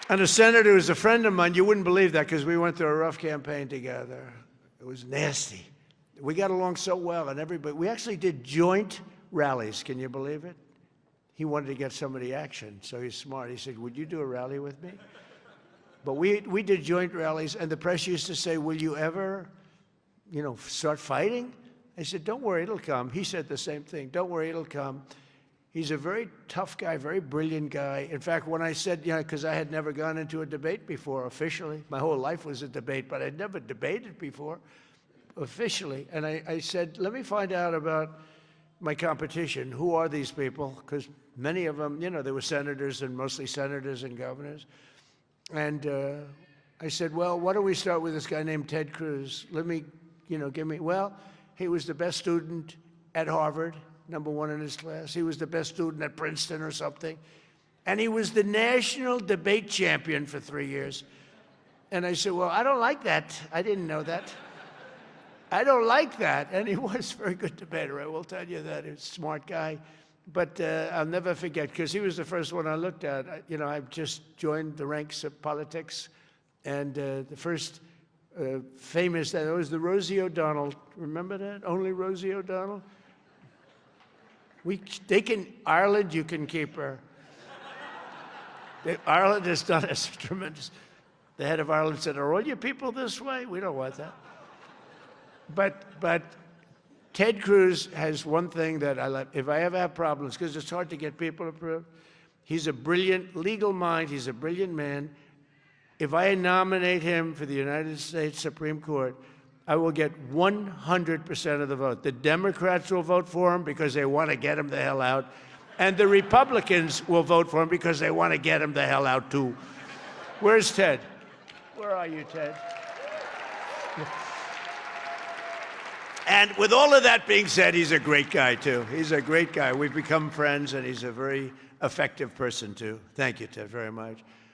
And a senator who's a friend of mine, you wouldn't believe that because we went through a rough campaign together. It was nasty. We got along so well, and everybody, we actually did joint rallies. Can you believe it? He wanted to get some of the action, so he's smart. He said, would you do a rally with me? But we did joint rallies, and the press used to say, will you ever, start fighting? I said, don't worry, it'll come. He said the same thing. Don't worry, it'll come. He's a very tough guy, very brilliant guy. In fact, when I said, because I had never gone into a debate before officially. My whole life was a debate, but I'd never debated before officially. And I said, let me find out about my competition. Who are these people? Because many of them, they were senators and mostly senators and governors. And I said, well, why don't we start with this guy named Ted Cruz? Let me, well, he was the best student at Harvard, #1 in his class. He was the best student at Princeton or something. And he was the national debate champion for 3 years. And I said, well, I don't like that. I didn't know that. I don't like that. And he was a very good debater, I will tell you that. He was a smart guy. But I'll never forget, because he was the first one I looked at. I've just joined the ranks of politics. And the first famous, that was the Rosie O'Donnell. Remember that? Only Rosie O'Donnell? Ireland, you can keep her. Ireland has done us tremendous. The head of Ireland said, are all your people this way? We don't want that. But Ted Cruz has one thing that I like. If I ever have problems, because it's hard to get people approved, he's a brilliant legal mind. He's a brilliant man. If I nominate him for the United States Supreme Court, I will get 100% of the vote. The Democrats will vote for him because they want to get him the hell out. And the Republicans will vote for him because they want to get him the hell out, too. Where's Ted? Where are you, Ted? And with all of that being said, he's a great guy, too. He's a great guy. We've become friends, and he's a very effective person, too. Thank you, Ted, very much.